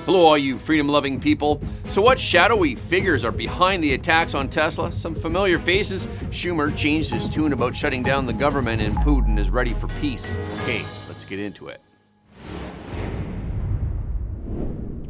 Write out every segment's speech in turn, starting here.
Hello, all you freedom-loving people. So what shadowy figures are behind the attacks on Tesla? Some familiar faces. Schumer changed his tune about shutting down the government, and Putin is ready for peace. Okay, let's get into it.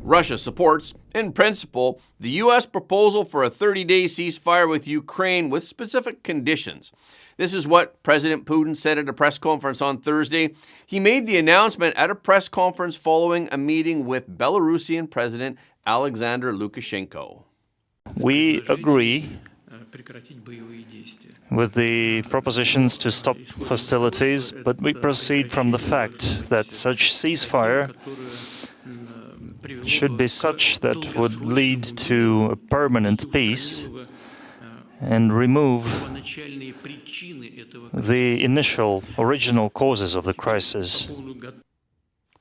Russia supports, in principle, the U.S. proposal for a 30-day ceasefire with Ukraine with specific conditions. This is what President Putin said at a press conference on Thursday. He made the announcement at a press conference following a meeting with Belarusian President Alexander Lukashenko. We agree with the propositions to stop hostilities, but we proceed from the fact that such ceasefire should be such that would lead to a permanent peace and remove the original causes of the crisis.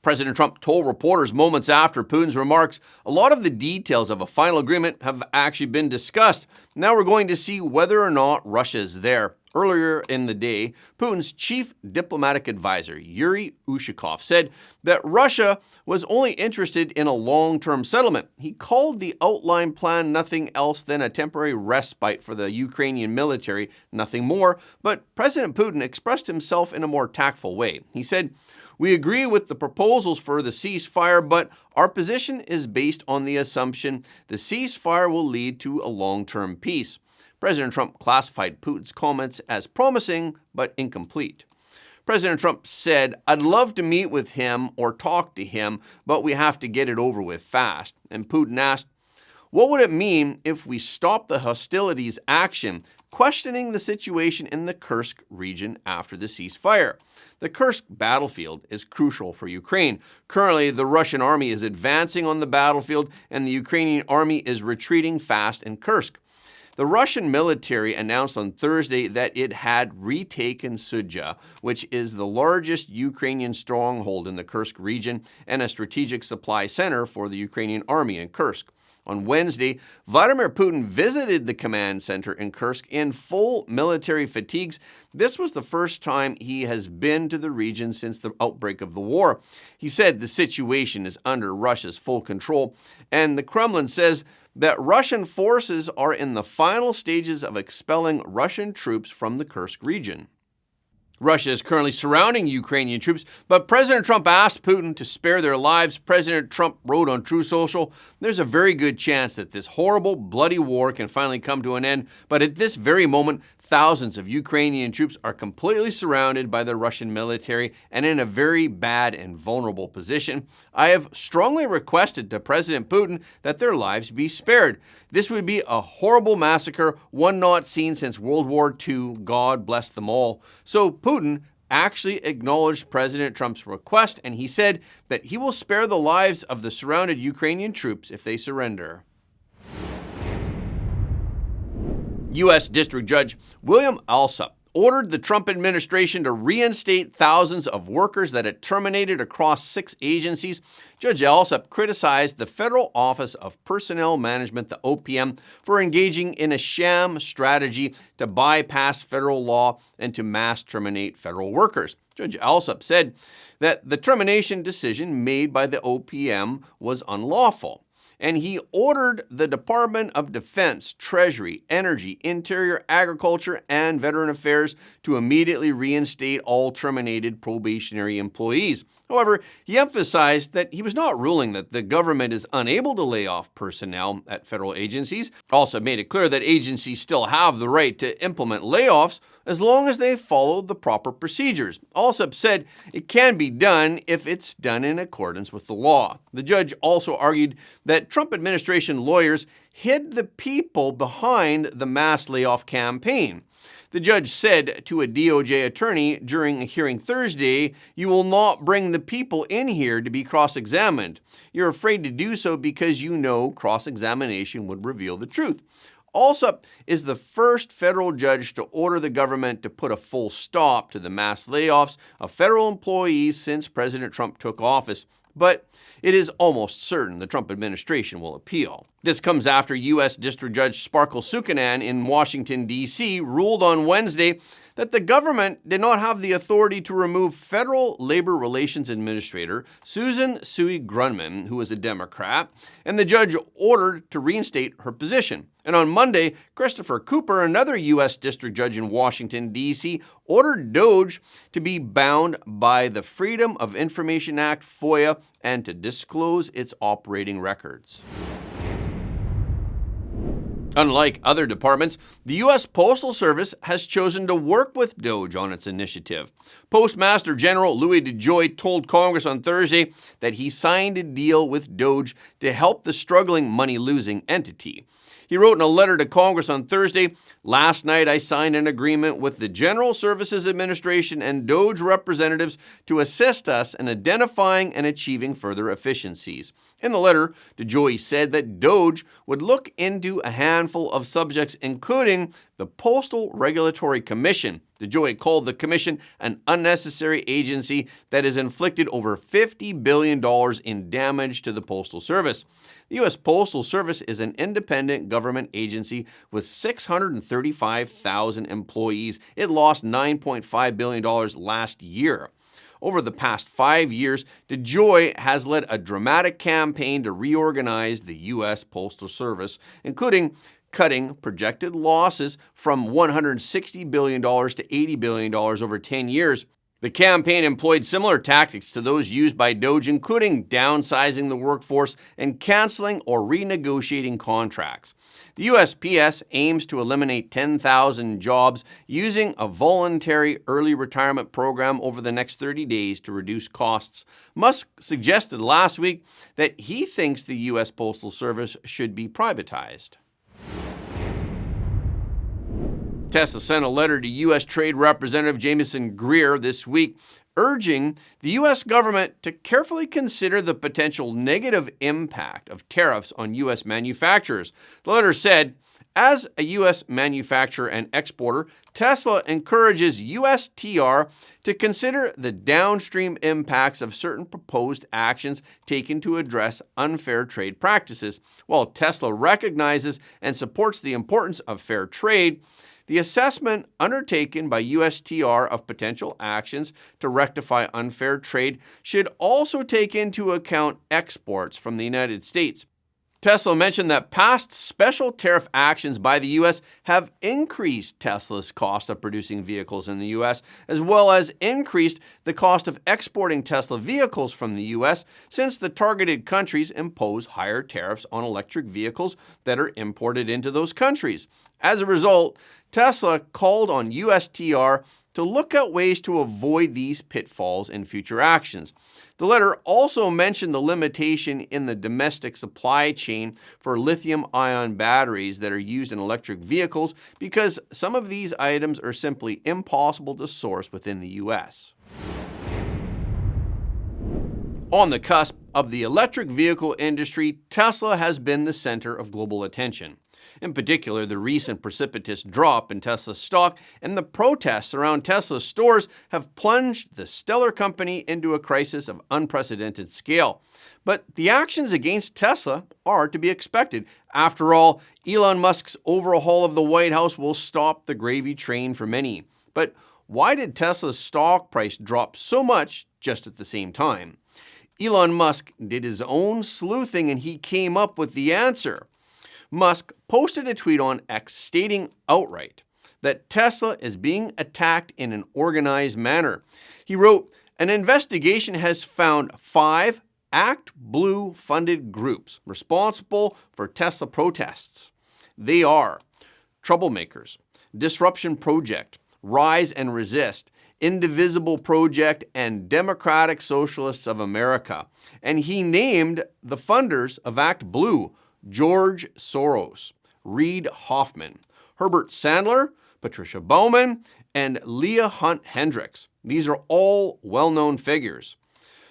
President Trump told reporters moments after Putin's remarks, a lot of the details of a final agreement have actually been discussed. Now we're going to see whether or not Russia is there. Earlier in the day, Putin's chief diplomatic advisor, Yuri Ushakov, said that Russia was only interested in a long-term settlement. He called the outline plan nothing else than a temporary respite for the Ukrainian military, nothing more. But President Putin expressed himself in a more tactful way. He said, "We agree with the proposals for the ceasefire, but our position is based on the assumption the ceasefire will lead to a long-term peace." President Trump classified Putin's comments as promising but incomplete. President Trump said, "I'd love to meet with him or talk to him, but we have to get it over with fast." And Putin asked, "What would it mean if we stop the hostilities action?" questioning the situation in the Kursk region after the ceasefire. The Kursk battlefield is crucial for Ukraine. Currently, the Russian army is advancing on the battlefield and the Ukrainian army is retreating fast in Kursk. The Russian military announced on Thursday that it had retaken Sudzha, which is the largest Ukrainian stronghold in the Kursk region and a strategic supply center for the Ukrainian army in Kursk. On Wednesday, Vladimir Putin visited the command center in Kursk in full military fatigues. This was the first time he has been to the region since the outbreak of the war. He said the situation is under Russia's full control, and the Kremlin says that Russian forces are in the final stages of expelling Russian troops from the Kursk region. Russia is currently surrounding Ukrainian troops, but President Trump asked Putin to spare their lives. President Trump wrote on True Social, "There's a very good chance that this horrible, bloody war can finally come to an end, but at this very moment, thousands of Ukrainian troops are completely surrounded by the Russian military and in a very bad and vulnerable position. I have strongly requested to President Putin that their lives be spared. This would be a horrible massacre, one not seen since World War II. God bless them all." So Putin actually acknowledged President Trump's request, and he said that he will spare the lives of the surrounded Ukrainian troops if they surrender. U.S. District Judge William Alsup ordered the Trump administration to reinstate thousands of workers that it terminated across 6 agencies. Judge Alsup criticized the Federal Office of Personnel Management, the OPM, for engaging in a sham strategy to bypass federal law and to mass terminate federal workers. Judge Alsup said that the termination decision made by the OPM was unlawful, and he ordered the Department of Defense, Treasury, Energy, Interior, Agriculture, and Veteran Affairs to immediately reinstate all terminated probationary employees. However, he emphasized that he was not ruling that the government is unable to lay off personnel at federal agencies. Also made it clear that agencies still have the right to implement layoffs as long as they follow the proper procedures. Alsup said it can be done if it's done in accordance with the law. The judge also argued that Trump administration lawyers hid the people behind the mass layoff campaign. The judge said to a DOJ attorney during a hearing Thursday, "You will not bring the people in here to be cross-examined. You're afraid to do so because you know cross-examination would reveal the truth." Alsup is the first federal judge to order the government to put a full stop to the mass layoffs of federal employees since President Trump took office. But it is almost certain the Trump administration will appeal. This comes after U.S. District Judge Sparkle Sukanan in Washington, D.C. ruled on Wednesday that the government did not have the authority to remove Federal Labor Relations Administrator Susan Sui Grunman, who was a Democrat, and the judge ordered to reinstate her position. And on Monday, Christopher Cooper, another U.S. District Judge in Washington, D.C., ordered DOGE to be bound by the Freedom of Information Act, FOIA, and to disclose its operating records. Unlike other departments, the U.S. Postal Service has chosen to work with DOGE on its initiative. Postmaster General Louis DeJoy told Congress on Thursday that he signed a deal with DOGE to help the struggling money-losing entity. He wrote in a letter to Congress on Thursday, "Last night I signed an agreement with the General Services Administration and DOGE representatives to assist us in identifying and achieving further efficiencies." In the letter, DeJoy said that DOGE would look into a handful of subjects, including the Postal Regulatory Commission. DeJoy called the commission an unnecessary agency that has inflicted over $50 billion in damage to the Postal Service. The U.S. Postal Service is an independent government agency with 635,000 employees. It lost $9.5 billion last year. Over the past 5 years, DeJoy has led a dramatic campaign to reorganize the U.S. Postal Service, including cutting projected losses from $160 billion to $80 billion over 10 years. The campaign employed similar tactics to those used by DOGE, including downsizing the workforce and canceling or renegotiating contracts. The USPS aims to eliminate 10,000 jobs using a voluntary early retirement program over the next 30 days to reduce costs. Musk suggested last week that he thinks the U.S. Postal Service should be privatized. Tesla sent a letter to U.S. Trade Representative Jamieson Greer this week, urging the U.S. government to carefully consider the potential negative impact of tariffs on U.S. manufacturers. The letter said, "As a U.S. manufacturer and exporter, Tesla encourages USTR to consider the downstream impacts of certain proposed actions taken to address unfair trade practices. While Tesla recognizes and supports the importance of fair trade, the assessment undertaken by USTR of potential actions to rectify unfair trade should also take into account exports from the United States." Tesla mentioned that past special tariff actions by the U.S. have increased Tesla's cost of producing vehicles in the U.S., as well as increased the cost of exporting Tesla vehicles from the U.S., since the targeted countries impose higher tariffs on electric vehicles that are imported into those countries. As a result, Tesla called on USTR to look at ways to avoid these pitfalls in future actions. The letter also mentioned the limitation in the domestic supply chain for lithium-ion batteries that are used in electric vehicles because some of these items are simply impossible to source within the U.S. On the cusp of the electric vehicle industry, Tesla has been the center of global attention. In particular, the recent precipitous drop in Tesla stock and the protests around Tesla stores have plunged the stellar company into a crisis of unprecedented scale. But the actions against Tesla are to be expected. After all, Elon Musk's overhaul of the White House will stop the gravy train for many. But why did Tesla's stock price drop so much just at the same time? Elon Musk did his own sleuthing and he came up with the answer. Musk posted a tweet on X stating outright that Tesla is being attacked in an organized manner. He wrote, "An investigation has found 5 ActBlue funded groups responsible for Tesla protests. They are Troublemakers, Disruption Project, Rise and Resist, Indivisible Project, and Democratic Socialists of America." And he named the funders of ActBlue: George Soros, Reid Hoffman, Herbert Sandler, Patricia Bowman, and Leah Hunt Hendricks. These are all well-known figures.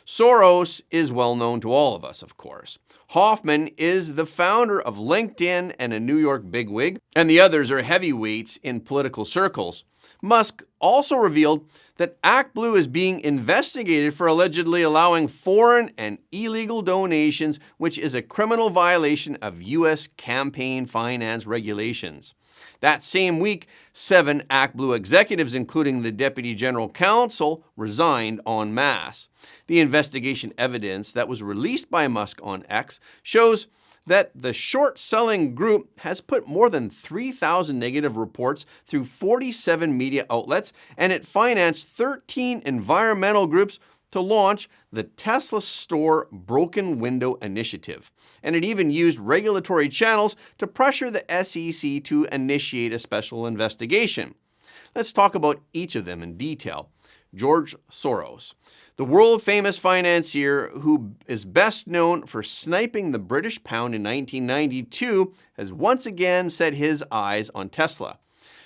Soros is well-known to all of us, of course. Hoffman is the founder of LinkedIn and a New York bigwig, and the others are heavyweights in political circles. Musk also revealed that ActBlue is being investigated for allegedly allowing foreign and illegal donations, which is a criminal violation of U.S. campaign finance regulations. That same week, 7 ActBlue executives, including the Deputy General Counsel, resigned en masse. The investigation evidence that was released by Musk on X shows that the short-selling group has put more than 3,000 negative reports through 47 media outlets, and it financed 13 environmental groups to launch the Tesla Store Broken Window Initiative. And it even used regulatory channels to pressure the SEC to initiate a special investigation. Let's talk about each of them in detail. George Soros, the world-famous financier who is best known for sniping the British pound in 1992, has once again set his eyes on Tesla.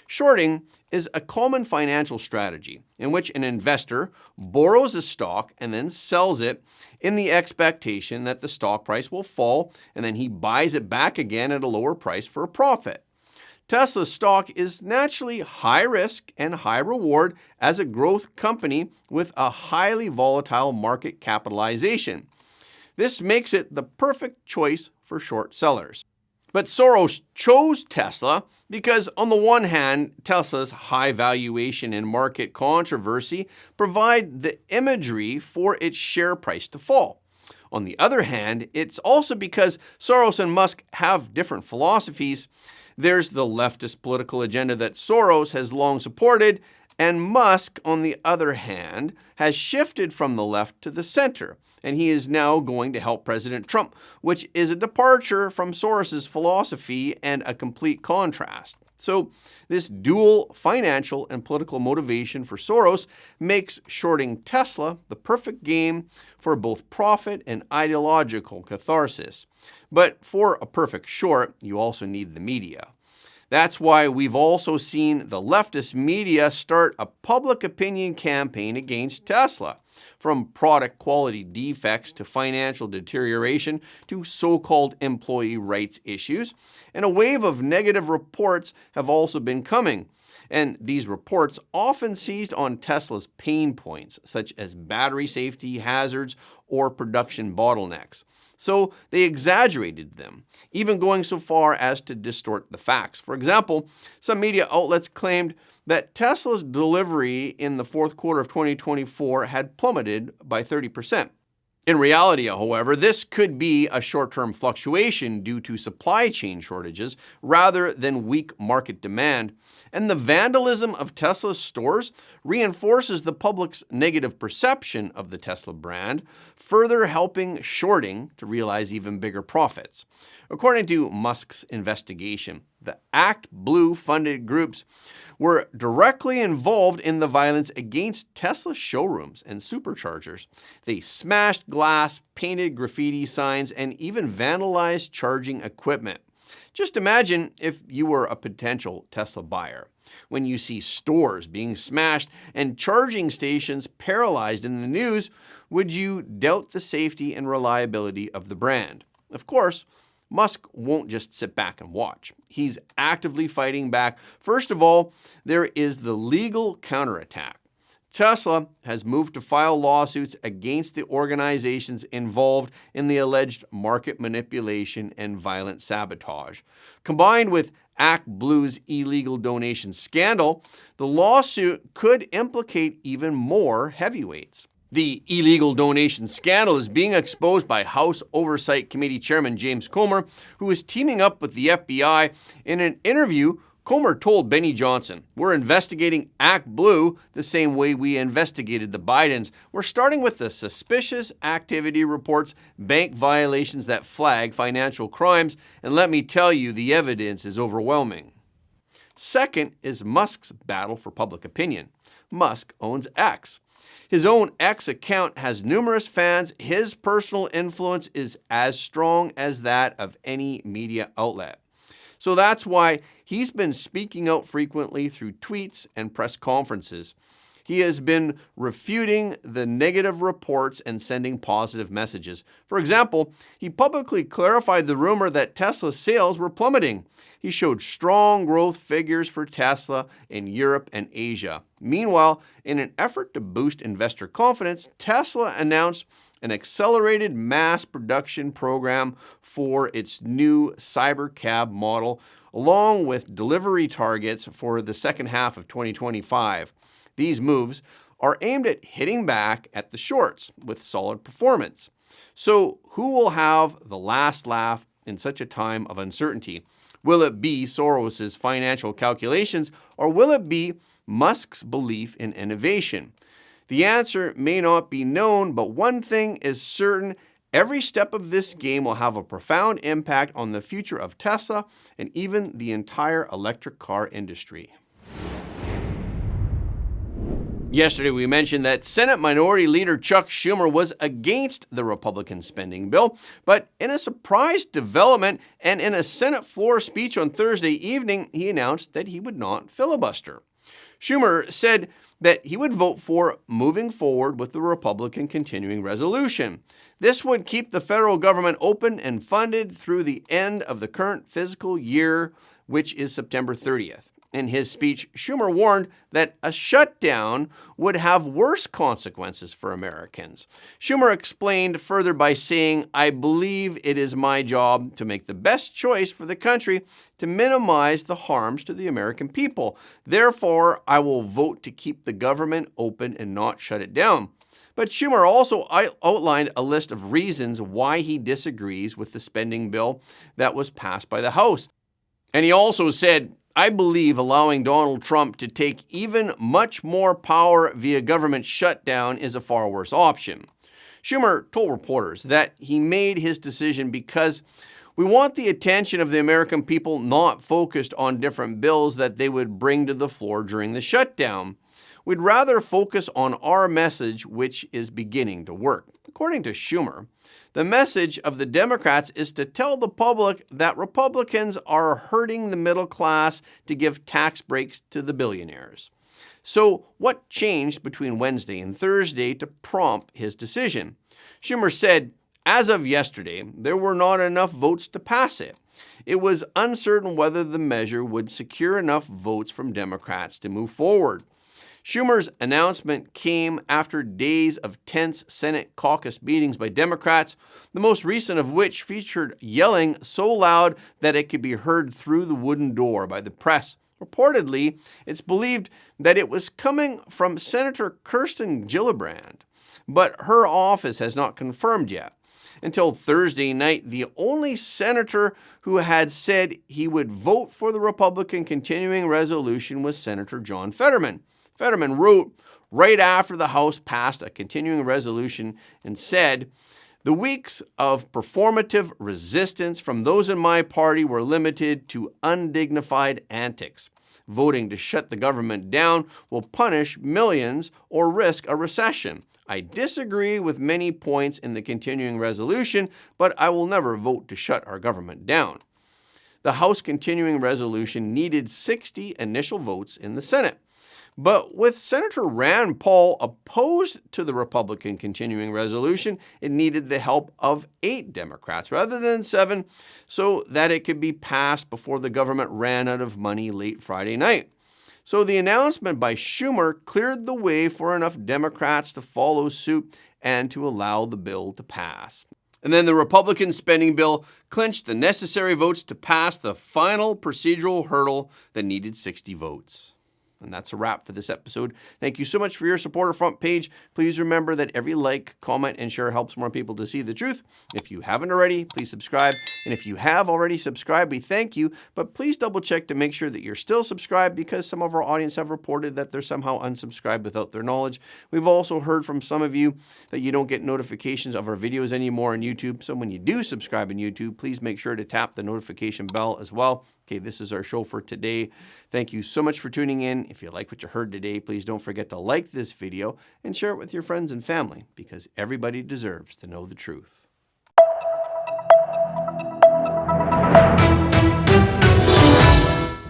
Shorting is a common financial strategy in which an investor borrows a stock and then sells it in the expectation that the stock price will fall, and then he buys it back again at a lower price for a profit. Tesla's stock is naturally high risk and high reward as a growth company with a highly volatile market capitalization. This makes it the perfect choice for short sellers. But Soros chose Tesla because, on the one hand, Tesla's high valuation and market controversy provide the imagery for its share price to fall. On the other hand, it's also because Soros and Musk have different philosophies. There's the leftist political agenda that Soros has long supported, and Musk, on the other hand, has shifted from the left to the center, and he is now going to help President Trump, which is a departure from Soros's philosophy and a complete contrast. So this dual financial and political motivation for Soros makes shorting Tesla the perfect game for both profit and ideological catharsis. But for a perfect short, you also need the media. That's why we've also seen the leftist media start a public opinion campaign against Tesla. From product quality defects to financial deterioration to so-called employee rights issues. And a wave of negative reports have also been coming. And these reports often seized on Tesla's pain points, such as battery safety hazards or production bottlenecks. So they exaggerated them, even going so far as to distort the facts. For example, some media outlets claimed that Tesla's delivery in the fourth quarter of 2024 had plummeted by 30%. In reality, however, this could be a short-term fluctuation due to supply chain shortages rather than weak market demand. And the vandalism of Tesla's stores reinforces the public's negative perception of the Tesla brand, further helping shorting to realize even bigger profits. According to Musk's investigation, the ActBlue funded groups were directly involved in the violence against Tesla showrooms and superchargers. They smashed glass, painted graffiti signs, and even vandalized charging equipment. Just imagine if you were a potential Tesla buyer. When you see stores being smashed and charging stations paralyzed in the news, would you doubt the safety and reliability of the brand? Of course, Musk won't just sit back and watch. He's actively fighting back. First of all, there is the legal counterattack. Tesla has moved to file lawsuits against the organizations involved in the alleged market manipulation and violent sabotage. Combined with ActBlue's illegal donation scandal, the lawsuit could implicate even more heavyweights. The illegal donation scandal is being exposed by House Oversight Committee Chairman James Comer, who is teaming up with the FBI. In an interview, Comer told Benny Johnson, "We're investigating ActBlue the same way we investigated the Bidens. We're starting with the suspicious activity reports, bank violations that flag financial crimes, and let me tell you, the evidence is overwhelming." Second is Musk's battle for public opinion. Musk owns X. His own X account has numerous fans. His personal influence is as strong as that of any media outlet. So that's why he's been speaking out frequently through tweets and press conferences. He has been refuting the negative reports and sending positive messages. For example, he publicly clarified the rumor that Tesla's sales were plummeting. He showed strong growth figures for Tesla in Europe and Asia. Meanwhile, in an effort to boost investor confidence, Tesla announced an accelerated mass production program for its new Cybercab model along with delivery targets for the second half of 2025. These moves are aimed at hitting back at the shorts with solid performance. So who will have the last laugh in such a time of uncertainty? Will it be Soros' financial calculations, or will it be Musk's belief in innovation? The answer may not be known, but one thing is certain: every step of this game will have a profound impact on the future of Tesla and even the entire electric car industry. Yesterday, we mentioned that Senate Minority Leader Chuck Schumer was against the Republican spending bill, but in a surprise development and in a Senate floor speech on Thursday evening, he announced that he would not filibuster. Schumer said that he would vote for moving forward with the Republican continuing resolution. This would keep the federal government open and funded through the end of the current fiscal year, which is September 30th. In his speech, Schumer warned that a shutdown would have worse consequences for Americans. Schumer explained further by saying, "I believe it is my job to make the best choice for the country to minimize the harms to the American people. Therefore, I will vote to keep the government open and not shut it down." But Schumer also outlined a list of reasons why he disagrees with the spending bill that was passed by the House. And he also said, "I believe allowing Donald Trump to take even much more power via government shutdown is a far worse option." Schumer told reporters that he made his decision because we want the attention of the American people not focused on different bills that they would bring to the floor during the shutdown. We'd rather focus on our message, which is beginning to work. According to Schumer, the message of the Democrats is to tell the public that Republicans are hurting the middle class to give tax breaks to the billionaires. So what changed between Wednesday and Thursday to prompt his decision? Schumer said, "As of yesterday, there were not enough votes to pass it. It was uncertain whether the measure would secure enough votes from Democrats to move forward." Schumer's announcement came after days of tense Senate caucus meetings by Democrats, the most recent of which featured yelling so loud that it could be heard through the wooden door by the press. Reportedly, it's believed that it was coming from Senator Kirsten Gillibrand, but her office has not confirmed yet. Until Thursday night, the only senator who had said he would vote for the Republican continuing resolution was Senator John Fetterman. Fetterman wrote right after the House passed a continuing resolution and said, "The weeks of performative resistance from those in my party were limited to undignified antics. Voting to shut the government down will punish millions or risk a recession. I disagree with many points in the continuing resolution, but I will never vote to shut our government down." The House continuing resolution needed 60 initial votes in the Senate. But with Senator Rand Paul opposed to the Republican continuing resolution, it needed the help of 8 Democrats rather than 7 so that it could be passed before the government ran out of money late Friday night. So the announcement by Schumer cleared the way for enough Democrats to follow suit and to allow the bill to pass. And then the Republican spending bill clinched the necessary votes to pass the final procedural hurdle that needed 60 votes. And that's a wrap for this episode. Thank you so much for your support of Front Page. Please remember that every like, comment, and share helps more people to see the truth. If you haven't already, please subscribe. And if you have already subscribed, we thank you. But please double check to make sure that you're still subscribed, because some of our audience have reported that they're somehow unsubscribed without their knowledge. We've also heard from some of you that you don't get notifications of our videos anymore on YouTube. So when you do subscribe on YouTube, please make sure to tap the notification bell as well. Okay, this is our show for today. Thank you so much for tuning in. If you like what you heard today, please don't forget to like this video and share it with your friends and family, because everybody deserves to know the truth.